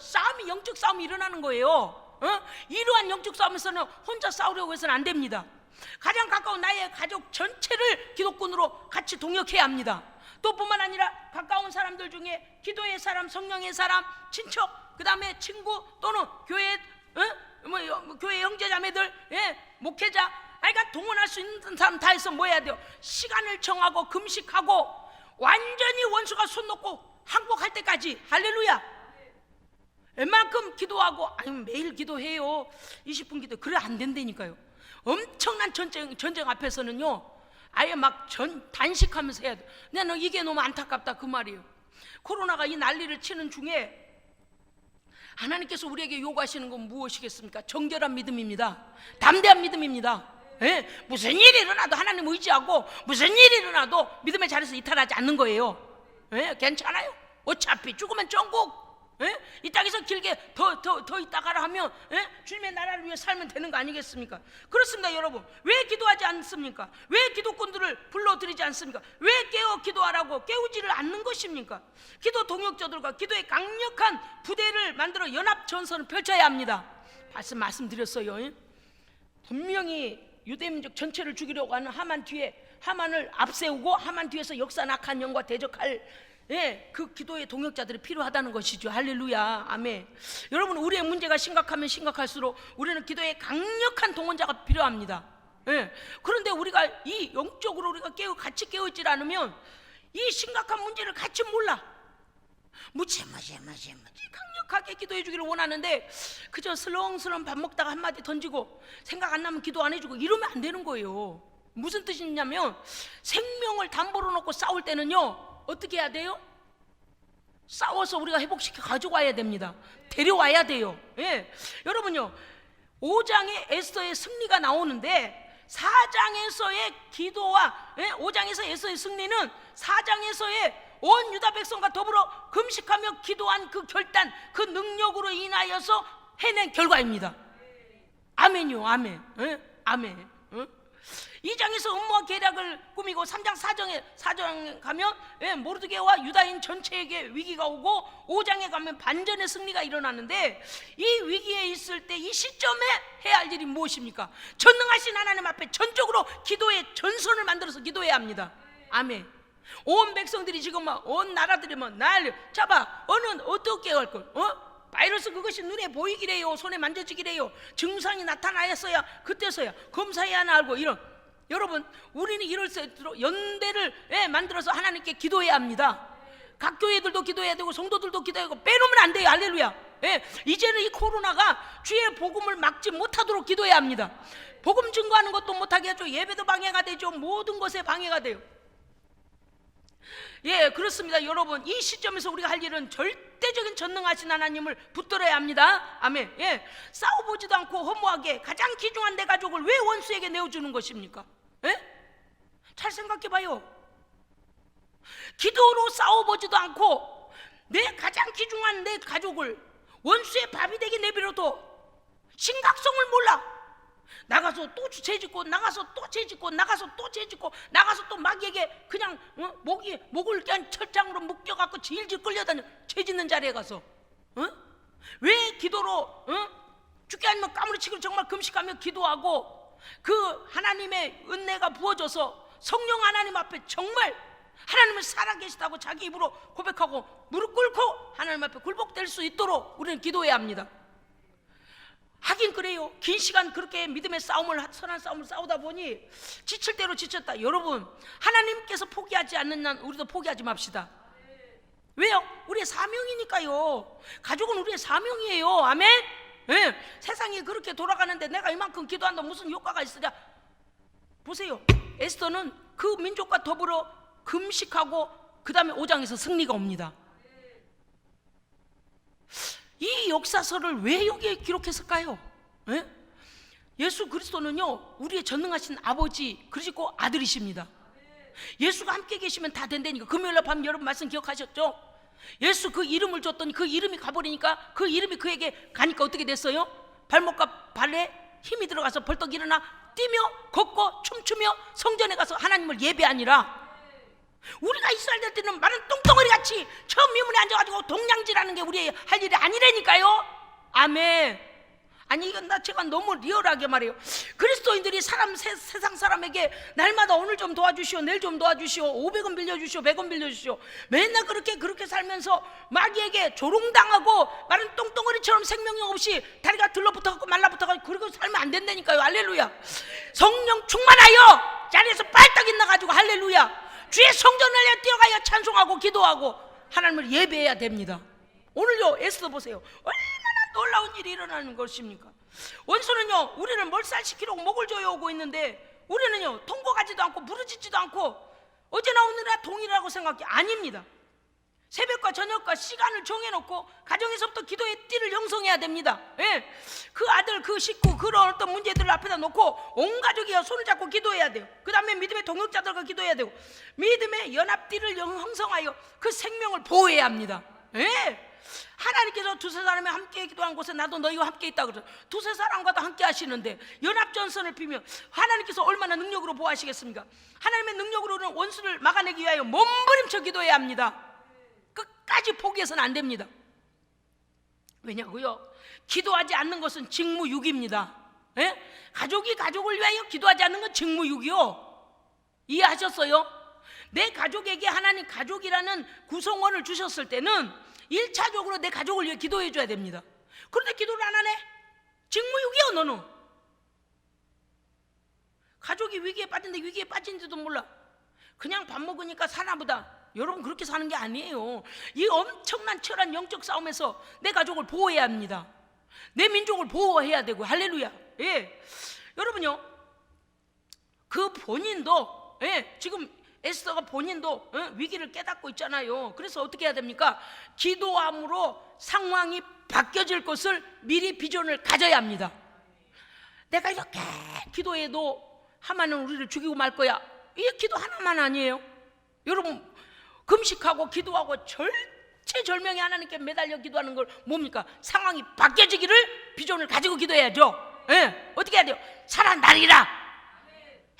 영적 싸움이 일어나는 거예요. 이러한 영적 싸움에서는 혼자 싸우려고 해서는 안 됩니다. 가장 가까운 나의 가족 전체를 기도꾼으로 같이 동역해야 합니다. 또 뿐만 아니라 가까운 사람들 중에 기도의 사람, 성령의 사람, 친척, 그 다음에 친구 또는 교회 형제자매들, 목회자, 그러니까 동원할 수 있는 사람 다 해서 뭐 해야 돼요? 시간을 정하고 금식하고 완전히 원수가 손 놓고 항복할 때까지. 할렐루야. 웬만큼 기도하고 아니면 매일 기도해요, 20분 기도, 그래 안 된다니까요. 엄청난 전쟁 앞에서는요, 아예 막 단식하면서 해야 돼. 나는 이게 너무 안타깝다 그 말이에요. 코로나가 이 난리를 치는 중에 하나님께서 우리에게 요구하시는 건 무엇이겠습니까? 정결한 믿음입니다. 담대한 믿음입니다. 무슨 일이 일어나도 하나님 의지하고 무슨 일이 일어나도 믿음의 자리에서 이탈하지 않는 거예요. 괜찮아요. 어차피 죽으면 천국, 이 땅에서 길게 더 있다가라 하면 주님의 나라를 위해 살면 되는 거 아니겠습니까? 그렇습니다. 여러분, 왜 기도하지 않습니까? 왜 기도꾼들을 불러들이지 않습니까? 왜 깨워 기도하라고 깨우지를 않는 것입니까? 기도 동역자들과 기도의 강력한 부대를 만들어 연합 전선을 펼쳐야 합니다. 말씀드렸어요. 분명히 유대민족 전체를 죽이려고 하는 하만을 앞세우고 하만 뒤에서 역사 악한 영과 대적할 그 기도의 동역자들이 필요하다는 것이죠. 할렐루야. 아멘. 여러분, 우리의 문제가 심각하면 심각할수록 우리는 기도의 강력한 동원자가 필요합니다. 그런데 우리가 이 영적으로 우리가 같이 깨어있지 않으면 이 심각한 문제를 같이 몰라. 무지 강력하게 기도해 주기를 원하는데 그저 슬렁슬렁 밥 먹다가 한마디 던지고 생각 안 나면 기도 안 해주고 이러면 안 되는 거예요. 무슨 뜻이냐면 생명을 담보로 놓고 싸울 때는요, 어떻게 해야 돼요? 싸워서 우리가 회복시켜 가져와야 됩니다. 데려와야 돼요. 여러분요, 5장에 에스더의 승리가 나오는데 4장에서의 기도와 5장에서 에스더의 승리는 4장에서의 온 유다 백성과 더불어 금식하며 기도한 그 결단, 그 능력으로 인하여서 해낸 결과입니다. 아멘이요. 아멘. 아멘. 2장에서 음모와 계략을 꾸미고 3장 4장 가면 모르드게와 유다인 전체에게 위기가 오고 5장에 가면 반전의 승리가 일어나는데 이 위기에 있을 때 이 시점에 해야 할 일이 무엇입니까? 전능하신 하나님 앞에 전적으로 기도의 전선을 만들어서 기도해야 합니다. 아멘. 온 백성들이 지금 온 나라들이 난리 잡아 어떻게 할 걸? 바이러스 그것이 눈에 보이기래요, 손에 만져지기래요, 증상이 나타나였어야 그때서야 검사해야 하나 알고 이런. 여러분, 우리는 이럴 때 연대를 만들어서 하나님께 기도해야 합니다. 각 교회들도 기도해야 되고 성도들도 기도해야 되고 빼놓으면 안 돼요. 할렐루야. 이제는 이 코로나가 주의 복음을 막지 못하도록 기도해야 합니다. 복음 증거하는 것도 못하게 하죠. 예배도 방해가 되죠. 모든 것에 방해가 돼요. 그렇습니다. 여러분, 이 시점에서 우리가 할 일은 절대적인 전능하신 하나님을 붙들어야 합니다. 아멘. 싸워보지도 않고 허무하게 가장 귀중한 내 가족을 왜 원수에게 내어주는 것입니까? 잘 생각해봐요. 기도로 싸워보지도 않고 내 가장 귀중한 내 가족을 원수의 밥이 되게 내버려둬. 심각성을 몰라. 나가서 또 죄짓고 나가서 또 죄짓고 나가서 또 죄짓고 나가서 또 마귀에게 그냥 목을 그냥 철장으로 묶여갖고 질질 끌려다녀. 죄짓는 자리에 가서 왜 기도로 죽게 아니면 까무러치고 정말 금식하며 기도하고 그 하나님의 은혜가 부어져서 성령 하나님 앞에 정말 하나님은 살아계시다고 자기 입으로 고백하고 무릎 꿇고 하나님 앞에 굴복될 수 있도록 우리는 기도해야 합니다. 하긴 그래요. 긴 시간 그렇게 믿음의 선한 싸움을 싸우다 보니 지칠 대로 지쳤다. 여러분, 하나님께서 포기하지 않는 한 우리도 포기하지 맙시다. 왜요? 우리의 사명이니까요. 가족은 우리의 사명이에요. 아멘. 예? 세상이 그렇게 돌아가는데 내가 이만큼 기도한다 무슨 효과가 있으랴? 보세요. 에스더는 그 민족과 더불어 금식하고 그 다음에 5장에서 승리가 옵니다. 이 역사서를 왜 여기에 기록했을까요? 예? 예수 그리스도는요 우리의 전능하신 아버지 그리고 아들이십니다. 예수가 함께 계시면 다 된다니까. 금요일날 밤 여러분 말씀 기억하셨죠? 예수 그 이름을 줬더니 그 이름이 가버리니까 그 이름이 그에게 가니까 어떻게 됐어요? 발목과 발에 힘이 들어가서 벌떡 일어나 뛰며 걷고 춤추며 성전에 가서 하나님을 예배하니라. 우리가 이스라엘 될 때는 마른 똥덩어리 같이 처음 미문에 앉아가지고 동냥질하는 게 우리의 할 일이 아니라니까요. 아멘. 아니 이건 제가 너무 리얼하게 말해요. 그리스도인들이 세상 사람에게 날마다 오늘 좀 도와주시오, 내일 좀 도와주시오, 500원 빌려주시오, 100원 빌려주시오, 맨날 그렇게 살면서 마귀에게 조롱당하고 마른 똥덩어리처럼 생명력 없이 다리가 들러붙어갖고 말라붙어가지고 그러고 살면 안 된다니까요. 할렐루야. 성령 충만하여 자리에서 빨딱 일어나가지고 할렐루야 주의 성전을 뛰어가야 찬송하고 기도하고 하나님을 예배해야 됩니다. 오늘요 에스더 보세요. 놀라운 일이 일어나는 것입니까? 원수는요 우리를 몰살시키려고 목을 조여오고 있는데 우리는요 통곡하지도 않고 부르짖지도 않고 어제나 오늘이나 동일하고 생각해. 아닙니다. 새벽과 저녁과 시간을 정해놓고 가정에서부터 기도의 띠를 형성해야 됩니다. 예. 그 아들 그 식구 그런 어떤 문제들을 앞에다 놓고 온 가족이 손을 잡고 기도해야 돼요. 그 다음에 믿음의 동역자들과 기도해야 되고 믿음의 연합띠를 형성하여 그 생명을 보호해야 합니다. 예. 하나님께서 두세 사람이 함께 기도한 곳에 나도 너희와 함께 있다 그러죠. 두세 사람과도 함께 하시는데 연합전선을 피며 하나님께서 얼마나 능력으로 보호하시겠습니까? 하나님의 능력으로는 원수를 막아내기 위하여 몸부림쳐 기도해야 합니다. 끝까지 포기해서는 안 됩니다. 왜냐고요? 기도하지 않는 것은 직무유기입니다. 예? 가족이 가족을 위하여 기도하지 않는 건 직무유기요. 이해하셨어요? 내 가족에게 하나님 가족이라는 구성원을 주셨을 때는 1차적으로 내 가족을 위해 기도해 줘야 됩니다. 그런데 기도를 안 하네? 직무유기요. 너는 가족이 위기에 빠진데 위기에 빠진지도 몰라. 그냥 밥 먹으니까 사나보다. 여러분 그렇게 사는 게 아니에요. 이 엄청난 치열한 영적 싸움에서 내 가족을 보호해야 합니다. 내 민족을 보호해야 되고. 할렐루야. 예. 여러분요 그 본인도 지금 에스더가 본인도 위기를 깨닫고 있잖아요. 그래서 어떻게 해야 됩니까? 기도함으로 상황이 바뀌어질 것을 미리 비전을 가져야 합니다. 내가 이렇게 기도해도 하마는 우리를 죽이고 말 거야. 이 기도 하나만 아니에요. 여러분 금식하고 기도하고 절체절명의 하나님께 매달려 기도하는 걸 뭡니까? 상황이 바뀌어지기를 비전을 가지고 기도해야죠. 어떻게 해야 돼요? 살아나리라,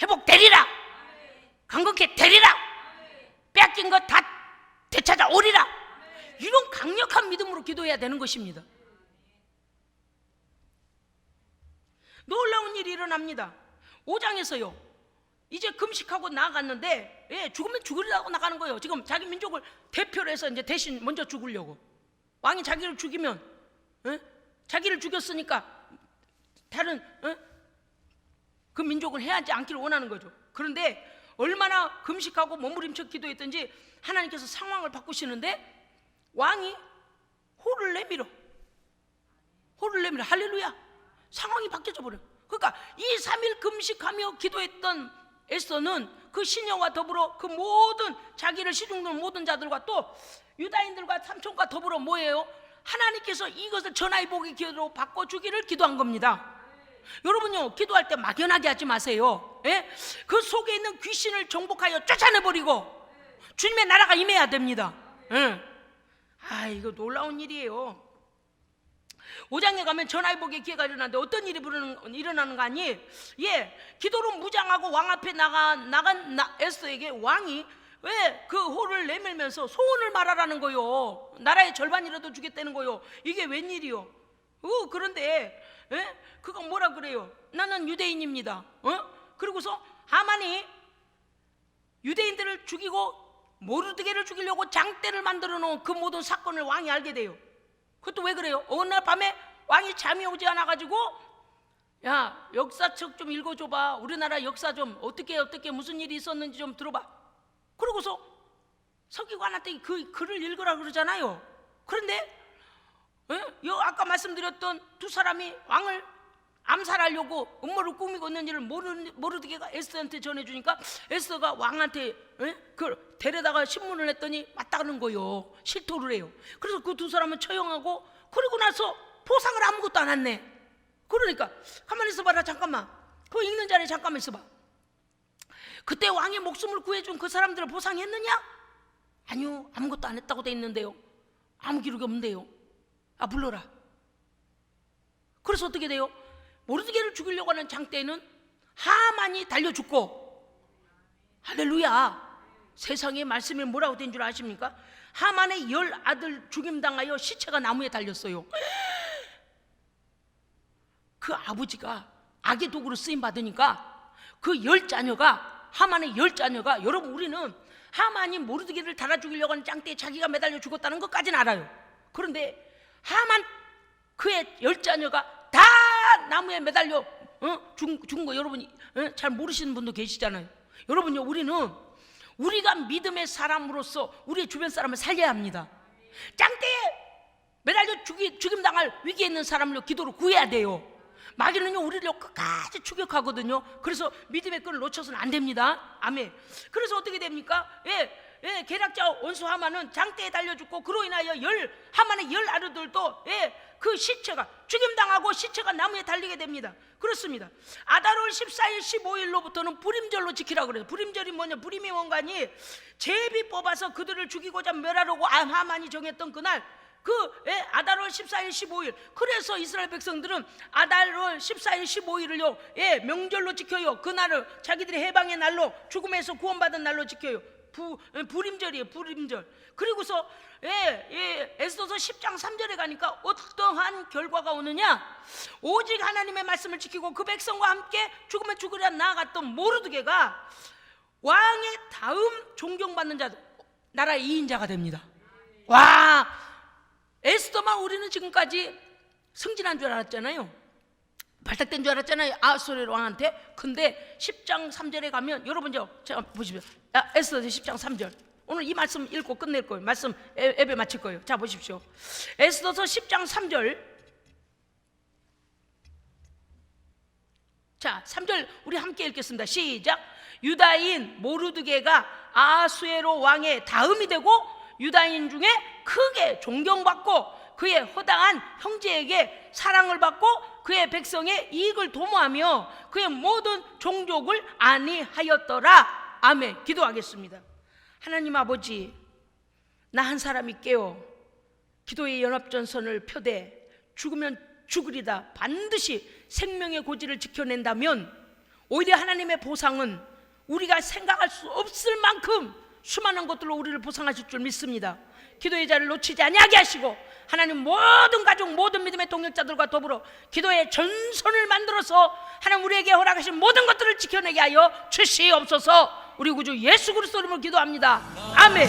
회복되리라, 강건케 되리라, 뺏긴 것 다 되찾아 오리라. 이런 강력한 믿음으로 기도해야 되는 것입니다. 놀라운 일이 일어납니다. 5장에서요 이제 금식하고 나아갔는데 죽으면 죽으려고 나가는 거예요. 지금 자기 민족을 대표로 해서 이제 대신 먼저 죽으려고. 왕이 자기를 죽이면 자기를 죽였으니까 다른 그 민족을 해하지 않기를 원하는 거죠. 그런데 얼마나 금식하고 몸부림쳐 기도했든지 하나님께서 상황을 바꾸시는데 왕이 호를 내밀어. 할렐루야. 상황이 바뀌어져 버려요. 그러니까 2, 3일 금식하며 기도했던 에스더는 그 시녀와 더불어 그 모든 자기를 시중는 모든 자들과 또 유다인들과 삼촌과 더불어 뭐예요? 하나님께서 이것을 전하의 복의 기회로 바꿔주기를 기도한 겁니다. 여러분요 기도할 때 막연하게 하지 마세요. 그 속에 있는 귀신을 정복하여 쫓아내버리고 주님의 나라가 임해야 됩니다. 이거 놀라운 일이에요. 5장에 가면 전하의 복의 기회가 일어나는데 어떤 일이 일어나는 거 아니? 기도로 무장하고 왕 앞에 나간 에스더에게 왕이 왜 그 호를 내밀면서 소원을 말하라는 거요. 나라의 절반이라도 주겠다는 거요. 이게 웬일이요? 그런데 그거 뭐라 그래요? 나는 유대인입니다. 그리고서 하만이 유대인들을 죽이고 모르드게를 죽이려고 장대를 만들어 놓은 그 모든 사건을 왕이 알게 돼요. 그것도 왜 그래요? 어느 날 밤에 왕이 잠이 오지 않아가지고 야 역사책 좀 읽어줘봐. 우리나라 역사 좀 어떻게 무슨 일이 있었는지 좀 들어봐. 그러고서 서기관한테 그 글을 읽으라 그러잖아요. 그런데 아까 말씀드렸던 두 사람이 왕을 암살하려고 음모를 꾸미고 있는 일을 모르드게가 에스더한테 전해주니까 에스더가 왕한테 그 데려다가 신문을 했더니 맞다는 거요. 실토를 해요. 그래서 그 두 사람은 처형하고, 그리고 나서 보상을 아무것도 안 했네. 그러니까 가만히 있어봐라. 잠깐만, 그 읽는 자리에 잠깐만 있어봐. 그때 왕의 목숨을 구해준 그 사람들을 보상했느냐? 아니요, 아무것도 안 했다고 돼 있는데요. 아무 기록이 없는데요. 불러라. 그래서 어떻게 돼요? 모르드게를 죽이려고 하는 장대에는 하만이 달려 죽고, 할렐루야. 세상의 말씀이 뭐라고 된 줄 아십니까? 하만의 10 아들 죽임당하여 시체가 나무에 달렸어요. 그 아버지가 악의 도구로 쓰임 받으니까 그 10 자녀가, 하만의 10 자녀가, 여러분 우리는 하만이 모르드게를 달아 죽이려고 하는 장대에 자기가 매달려 죽었다는 것까지는 알아요. 그런데 하만 그의 10 자녀가 다 나무에 매달려 죽은 거 여러분이 잘 모르시는 분도 계시잖아요. 여러분요, 우리가 믿음의 사람으로서 우리의 주변 사람을 살려야 합니다. 짱대에 매달려 죽임당할 위기에 있는 사람을 기도로 구해야 돼요. 마귀는요 우리를 끝까지 추격하거든요. 그래서 믿음의 끈을 놓쳐서는 안 됩니다. 아멘. 그래서 어떻게 됩니까? 계략자 원수 하만은 장대에 달려 죽고, 그로 인하여 하만의 10 아들들도 그 시체가 죽임당하고 시체가 나무에 달리게 됩니다. 그렇습니다. 아달월 14일 15일로부터는 불임절로 지키라고 그래요. 불임절이 뭐냐? 불임의 원관이 제비 뽑아서 그들을 죽이고자 멸하려고 하만이 정했던 그날, 아달월 14일 15일. 그래서 이스라엘 백성들은 아달월 14일 15일을요 명절로 지켜요. 그날을 자기들의 해방의 날로, 죽음에서 구원받은 날로 지켜요. 불임절이에요. 불임절. 그리고서 에스더서 10장 3절에 가니까 어떠한 결과가 오느냐? 오직 하나님의 말씀을 지키고 그 백성과 함께 죽음에 죽으려 나아갔던 모르드게가 왕의 다음 존경받는 자, 나라의 2인자가 됩니다. 와, 에스더만 우리는 지금까지 승진한 줄 알았잖아요. 발탁된 줄 알았잖아요, 아하수에로 왕한테. 근데 10장 3절에 가면, 여러분 제가 보십시오. 에스더 10장 3절. 오늘 이 말씀 읽고 끝낼 거예요. 말씀 예배 마칠 거예요. 자, 보십시오. 에스더서 10장 3절. 자, 3절 우리 함께 읽겠습니다. 시작. 유다인 모르드게가 아하수에로 왕의 다음이 되고 유다인 중에 크게 존경받고 그의 허당한 형제에게 사랑을 받고 그의 백성의 이익을 도모하며 그의 모든 종족을 안위하였더라. 아멘. 기도하겠습니다. 하나님 아버지, 나 한 사람이 깨어 기도의 연합전선을 펴되 죽으면 죽으리다 반드시 생명의 고지를 지켜낸다면 오히려 하나님의 보상은 우리가 생각할 수 없을 만큼 수많은 것들로 우리를 보상하실 줄 믿습니다. 기도의 자를 놓치지 아니하게 하시고 하나님 모든 가족, 모든 믿음의 동역자들과 더불어 기도의 전선을 만들어서 하나님 우리에게 허락하신 모든 것들을 지켜내게 하여 주시옵소서. 우리 구주 예수 그리스도 이름으로 기도합니다. 아멘.